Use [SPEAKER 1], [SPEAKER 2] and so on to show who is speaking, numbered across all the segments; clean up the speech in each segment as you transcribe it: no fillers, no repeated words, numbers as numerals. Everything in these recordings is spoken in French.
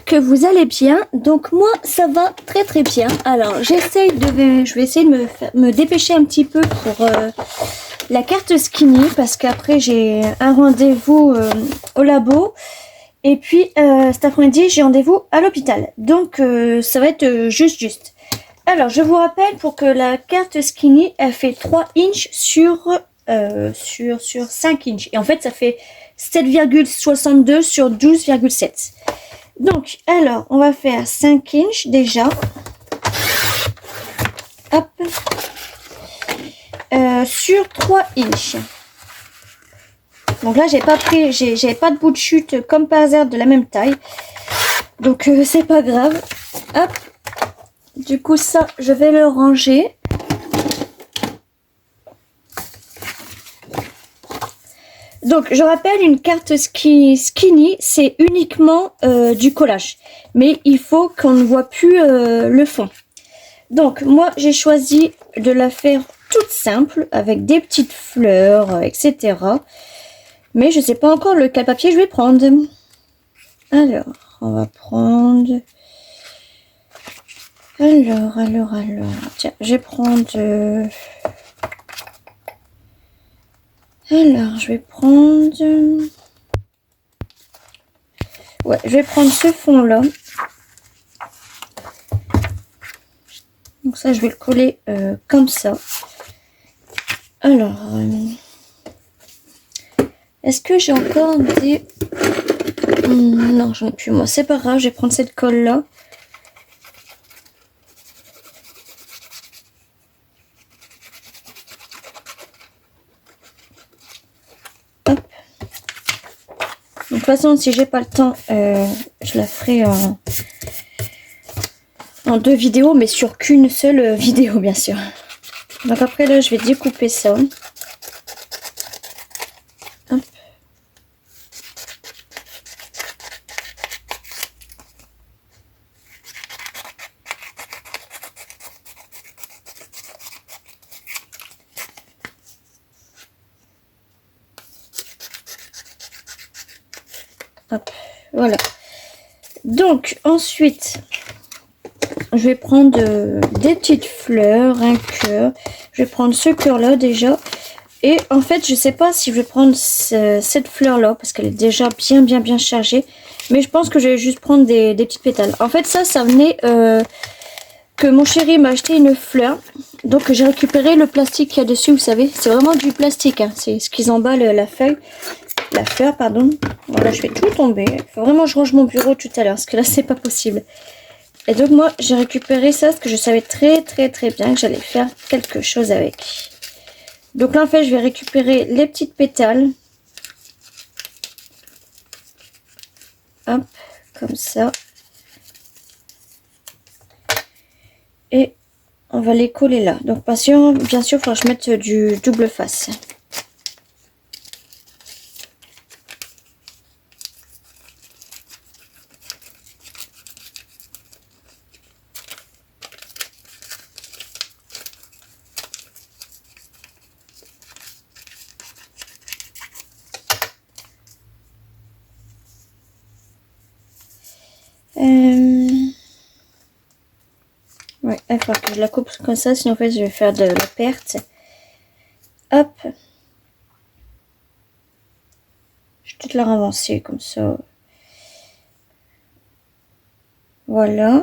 [SPEAKER 1] que vous allez bien. Donc moi ça va très très bien. Alors je vais essayer de me dépêcher un petit peu pour la carte skinny parce qu'après j'ai un rendez-vous au labo et puis cet après-midi j'ai rendez-vous à l'hôpital. Donc ça va être juste. Alors je vous rappelle, pour que la carte skinny elle fait 3 inches sur 5 inches et en fait ça fait 7,62 sur 12,7. Donc, alors, on va faire 5 inches déjà. Hop. Sur 3 inches. Donc là, j'ai pas de bout de chute comme par hasard de la même taille. Donc, c'est pas grave. Hop. Du coup, ça, je vais le ranger. Donc, je rappelle, une carte skinny, c'est uniquement du collage. Mais il faut qu'on ne voit plus le fond. Donc, moi, j'ai choisi de la faire toute simple, avec des petites fleurs, etc. Mais je ne sais pas encore lequel papier je vais prendre. Alors, on va prendre... Alors... Tiens, je vais prendre... Alors, je vais prendre... Ouais, je vais prendre ce fond-là. Donc ça, je vais le coller comme ça. Alors, est-ce que j'ai encore des... Non, j'en ai plus, moi. C'est pas grave, je vais prendre cette colle-là. Hop. De toute façon, si j'ai pas le temps, je la ferai en 2 vidéos, mais sur qu'une seule vidéo, bien sûr. Donc après, là, je vais découper ça. Hop. Hop, voilà. Donc, ensuite, je vais prendre des petites fleurs, un cœur. Je vais prendre ce cœur-là déjà. Et en fait, je sais pas si je vais prendre cette fleur-là, parce qu'elle est déjà bien chargée. Mais je pense que je vais juste prendre des petites pétales. En fait, ça venait que mon chéri m'a acheté une fleur. Donc, j'ai récupéré le plastique qu'il y a dessus, vous savez. C'est vraiment du plastique, hein. C'est ce qu'ils emballent la feuille. La fleur, pardon. Voilà, je fais tout tomber. Il faut vraiment que je range mon bureau tout à l'heure, parce que là, c'est pas possible. Et donc, moi, j'ai récupéré ça, parce que je savais très bien que j'allais faire quelque chose avec. Donc là, en fait, je vais récupérer les petites pétales. Hop, comme ça. Et on va les coller là. Donc, bien sûr, il faudra que je mette du double face. Ouais, il faut que je la coupe comme ça, sinon en fait je vais faire de la perte. Hop. Je vais tout la ramasser comme ça. Voilà.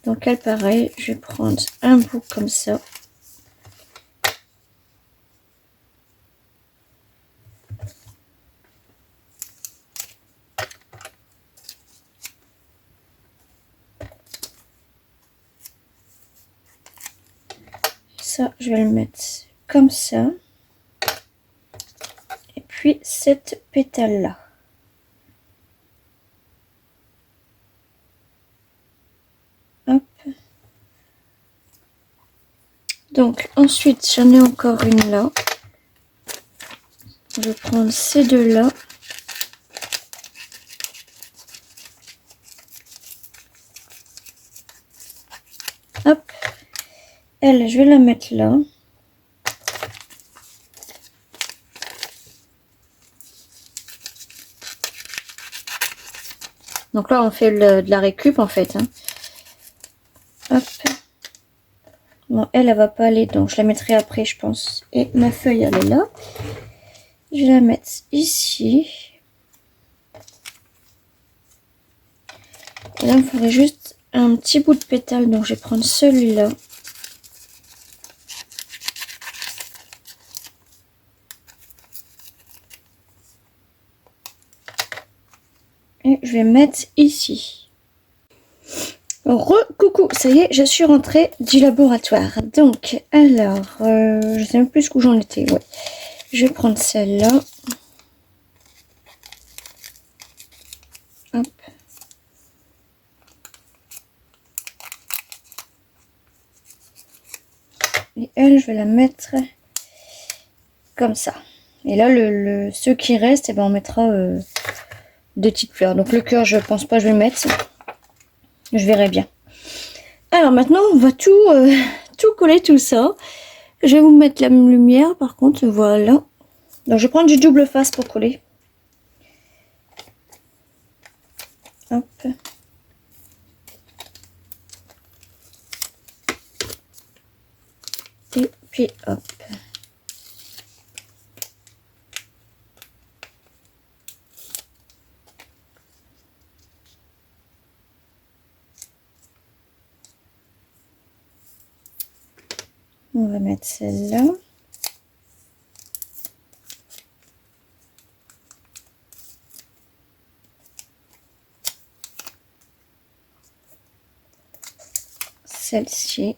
[SPEAKER 1] Donc elle, pareil, je vais prendre un bout comme ça. Ça, je vais le mettre comme ça. Et puis cette pétale là. Hop. Donc ensuite, j'en ai encore une là. Je vais prendre ces deux là. Hop. Elle, je vais la mettre là. Donc là, on fait de la récup en fait. Hein. Hop. Bon, elle va pas aller, donc je la mettrai après, je pense. Et ma feuille, elle est là. Je vais la mettre ici. Et là, il me faudrait juste un petit bout de pétale, donc je vais prendre celui-là. Et je vais mettre ici. Coucou, ça y est, je suis rentrée du laboratoire. Donc, alors, je sais même plus où j'en étais. Ouais. Je vais prendre celle-là. Hop. Et elle, je vais la mettre comme ça. Et là, ce qui reste, eh ben, on mettra deux petites fleurs. Donc le cœur, je pense pas que je vais le mettre. Je verrai bien. Alors maintenant, on va tout coller tout ça. Je vais vous mettre la lumière par contre, voilà. Donc je vais prendre du double face pour coller. Hop. Et puis hop. On va mettre celle-là. Celle-ci.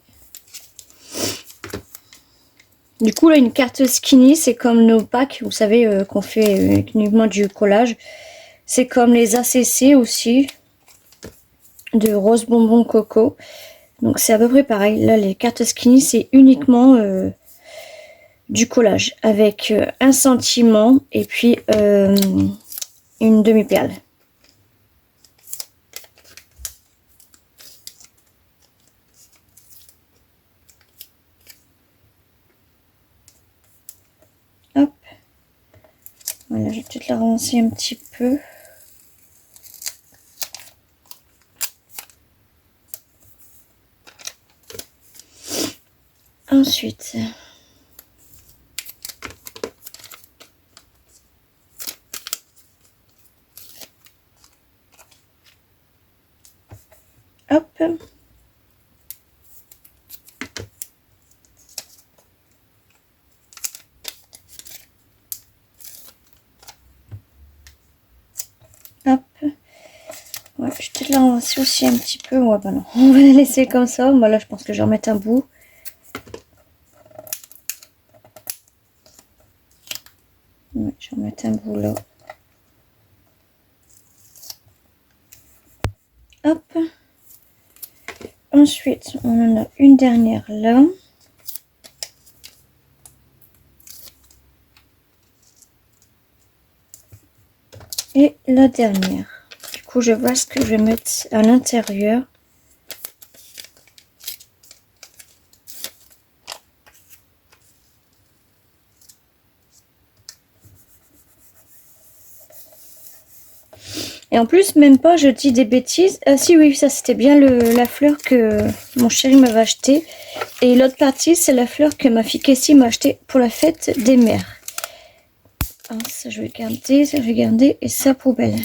[SPEAKER 1] Du coup, là, une carte skinny, c'est comme nos packs, vous savez, qu'on fait uniquement du collage. C'est comme les ACC aussi, de rose bonbon coco. Donc, c'est à peu près pareil. Là, les cartes skinny, c'est uniquement du collage avec un sentiment et puis une demi-perle. Hop. Voilà, je vais peut-être la relancer un petit peu. Ensuite, hop. Hop. Ouais, je vais peut-être la relancer aussi un petit peu. Ouais, bah non, on va la laisser comme ça. Moi, là, je pense que je vais remettre un bout. Ouais, je vais remettre un bout là. Hop. Ensuite, on en a une dernière là. Et la dernière. Du coup, je vois ce que je vais mettre à l'intérieur. Et en plus, même pas, je dis des bêtises. Ah si, oui, ça c'était bien la fleur que mon chéri m'avait acheté. Et l'autre partie, c'est la fleur que ma fille Cassie m'a acheté pour la fête des mères. Ah, ça je vais garder, ça je vais garder. Et ça, poubelle.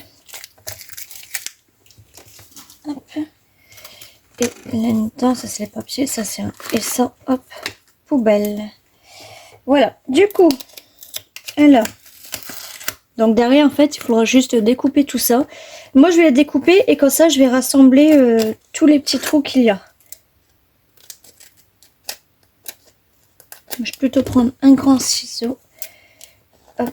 [SPEAKER 1] Hop. Et là-dedans, ça c'est les papiers, ça c'est un. Et ça, hop, poubelle. Voilà, du coup, alors. Donc derrière, en fait, il faudra juste découper tout ça. Moi, je vais la découper et comme ça, je vais rassembler tous les petits trous qu'il y a. Je vais plutôt prendre un grand ciseau. Hop.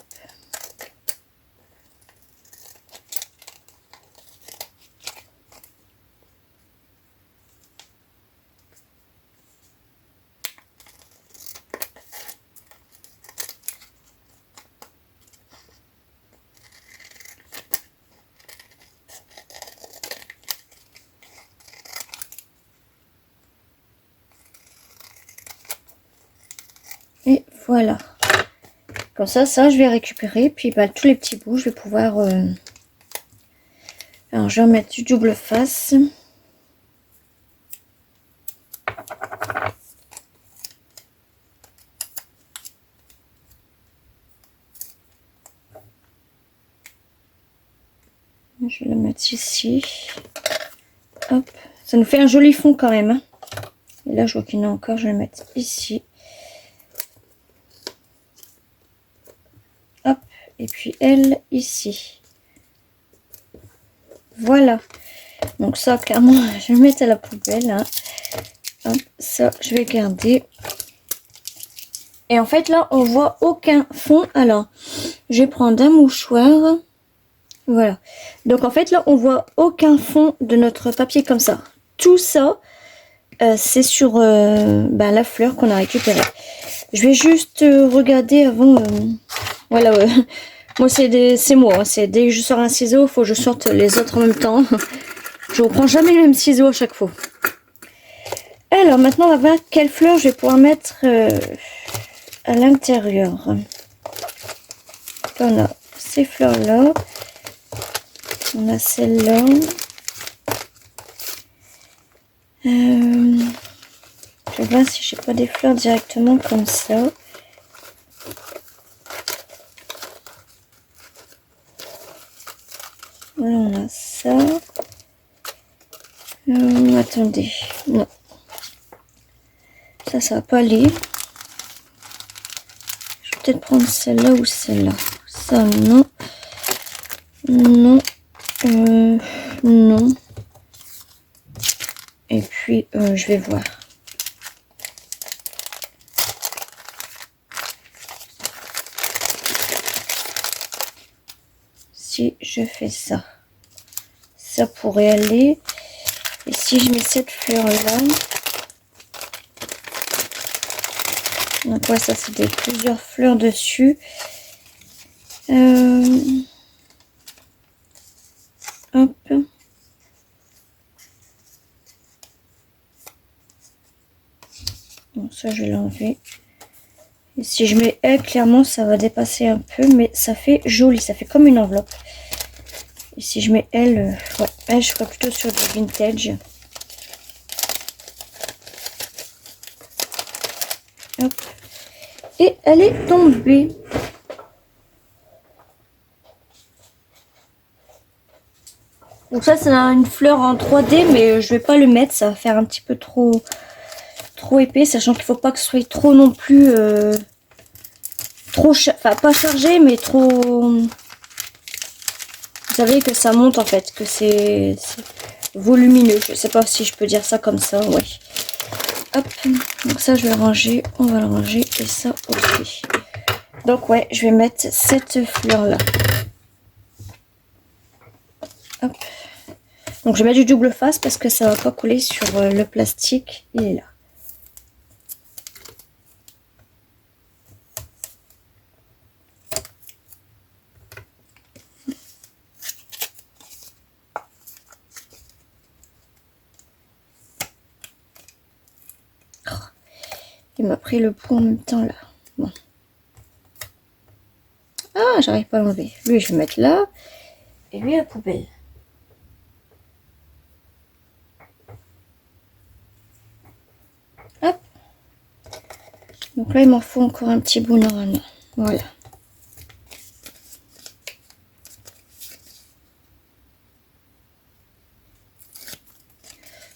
[SPEAKER 1] Et voilà. Comme ça, je vais récupérer. Puis bah, tous les petits bouts, je vais pouvoir Alors, je vais mettre du double face. Je vais le mettre ici. Hop. Ça nous fait un joli fond quand même. Hein. Et là, je vois qu'il y en a encore. Je vais le mettre ici. Hop. Et puis elle ici. Voilà. Donc ça, clairement, je vais le mettre à la poubelle. Hein. Hop. Ça, je vais garder. Et en fait, là, on voit aucun fond. Alors, je vais prendre un mouchoir. Voilà. Donc, en fait, là, on voit aucun fond de notre papier comme ça. Tout ça, c'est sur la fleur qu'on a récupérée. Je vais juste regarder avant. Voilà. Moi, c'est moi. C'est dès que je sors un ciseau, il faut que je sorte les autres en même temps. Je ne reprends jamais le même ciseau à chaque fois. Alors, maintenant, on va voir quelle fleur je vais pouvoir mettre à l'intérieur. On a ces fleurs-là. On a celle-là. Je vais voir si j'ai pas des fleurs directement comme ça. Voilà, on a ça. Attendez. Non. Ça va pas aller. Je vais peut-être prendre celle-là ou celle-là. Ça, non. Non. Non. Et puis, je vais voir. Si je fais ça. Ça pourrait aller. Et si je mets cette fleur-là. Donc, ouais, ça, c'est plusieurs fleurs dessus. Hop. Bon, ça, je vais l'enlever. Et si je mets elle, clairement, ça va dépasser un peu, mais ça fait joli. Ça fait comme une enveloppe. Et si je mets elle, ouais, elle, je ferai plutôt sur du vintage. Hop. Et elle est tombée. Donc ça, c'est une fleur en 3D, mais je vais pas le mettre. Ça va faire un petit peu trop épais, sachant qu'il faut pas que ce soit trop non plus trop, enfin pas chargé, mais trop. Vous savez que ça monte en fait, que c'est volumineux. Je sais pas si je peux dire ça comme ça, ouais. Hop, donc ça je vais le ranger, on va le ranger et ça aussi. Donc ouais, je vais mettre cette fleur là. Hop. Donc je vais mettre du double face parce que ça va pas coller sur le plastique, il est là. Il m'a pris le pot en même temps là. Bon. Ah, j'arrive pas à l'enlever. Lui, je vais mettre là. Et lui, à la poubelle. Hop. Donc là, il m'en faut encore un petit bout normalement. Voilà.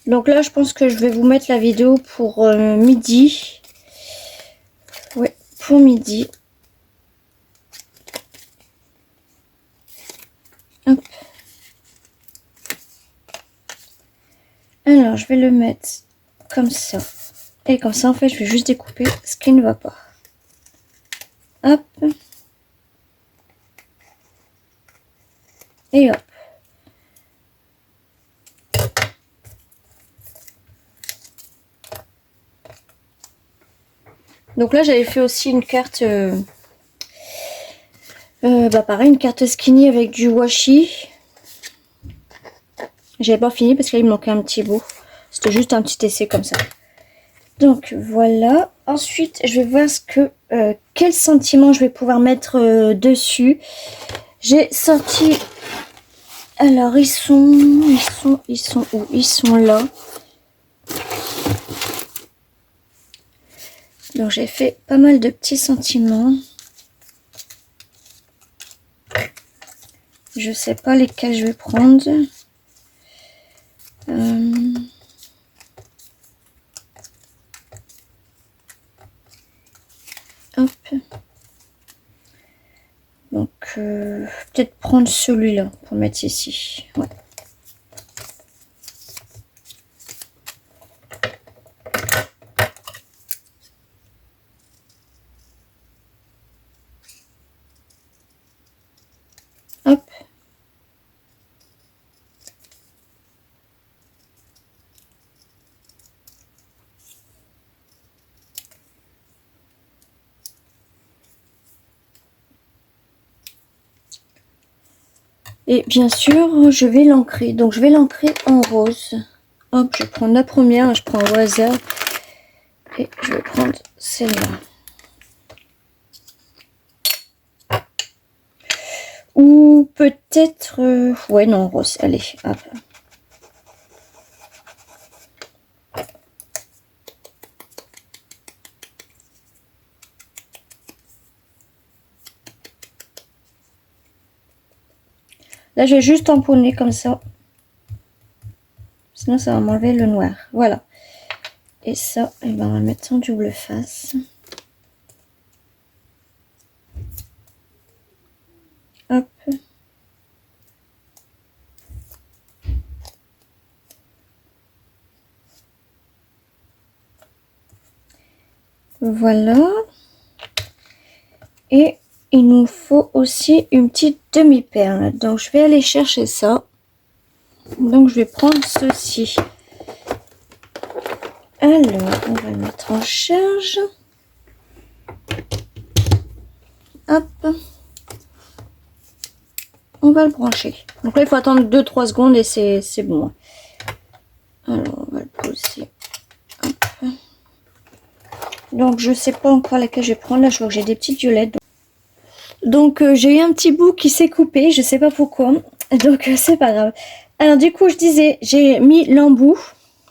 [SPEAKER 1] Donc là, je pense que je vais vous mettre la vidéo pour midi. Ouais, pour midi. Hop. Alors, je vais le mettre comme ça. Et comme ça, en fait, je vais juste découper ce qui ne va pas. Hop. Et hop. Donc là, j'avais fait aussi une carte, pareil, une carte skinny avec du washi. J'avais pas fini parce qu'il me manquait un petit bout. C'était juste un petit essai comme ça. Donc voilà. Ensuite, je vais voir quel sentiment je vais pouvoir mettre dessus. J'ai sorti Alors, ils sont où? Ils sont là. Donc, j'ai fait pas mal de petits sentiments. Je sais pas lesquels je vais prendre. Hop. Donc, peut-être prendre celui-là pour mettre ici. Ouais. Hop. Et bien sûr, je vais l'ancrer. Donc, je vais l'ancrer en rose. Hop, je vais prendre la première, je prends au hasard. Et je vais prendre celle-là. Ou peut-être... ouais, non, rose. Allez, hop. Là, je vais juste tamponner comme ça. Sinon, ça va m'enlever le noir. Voilà. Et ça, eh ben, on va mettre en double face. Hop. Voilà. Et il nous faut aussi une petite demi-perle. Donc, je vais aller chercher ça. Donc, je vais prendre ceci. Alors, on va le mettre en charge. Hop. On va le brancher. Donc là, il faut attendre 2-3 secondes et c'est bon. Alors, on va le poser. Hop. Donc, je sais pas encore laquelle je vais prendre. Là, je vois que j'ai des petites violettes. Donc, j'ai eu un petit bout qui s'est coupé. Je sais pas pourquoi. Donc, c'est pas grave. Alors, du coup, je disais, j'ai mis l'embout.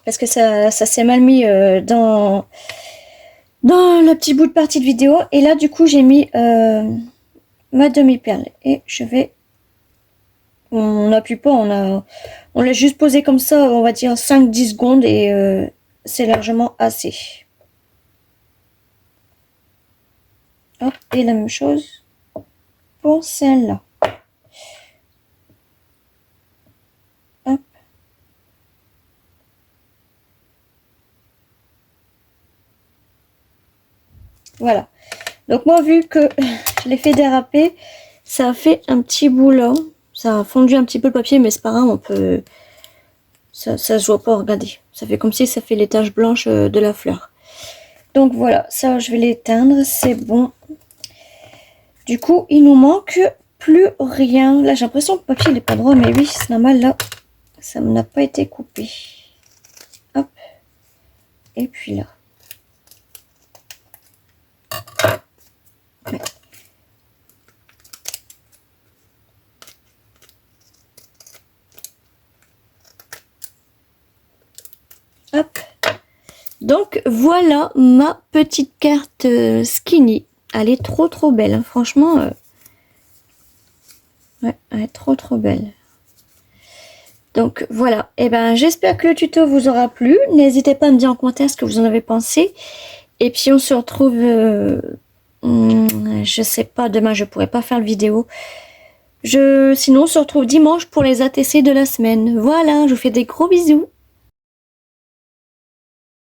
[SPEAKER 1] Parce que ça s'est mal mis dans le petit bout de partie de vidéo. Et là, du coup, j'ai mis ma demi-perle. Et je vais... On n'appuie pas, on l'a juste posé comme ça, on va dire 5-10 secondes et c'est largement assez. Hop, et la même chose pour celle-là. Hop. Voilà. Donc moi, vu que je l'ai fait déraper, ça a fait un petit bout là. Ça a fondu un petit peu le papier, mais c'est pas grave, on peut... Ça se voit pas, regardez. Ça fait comme si ça fait les taches blanches de la fleur. Donc voilà, ça je vais l'éteindre, c'est bon. Du coup, il nous manque plus rien. Là, j'ai l'impression que le papier n'est pas droit, mais oui, c'est normal, là, ça n'a pas été coupé. Hop. Et puis là. Ouais. Hop. Donc, voilà ma petite carte skinny. Elle est trop belle, hein. Franchement. Ouais, elle est trop belle. Donc, voilà. Et ben, j'espère que le tuto vous aura plu. N'hésitez pas à me dire en commentaire ce que vous en avez pensé. Et puis, on se retrouve... je sais pas, demain, je pourrais pas faire le vidéo. Sinon, on se retrouve dimanche pour les ATC de la semaine. Voilà, je vous fais des gros bisous.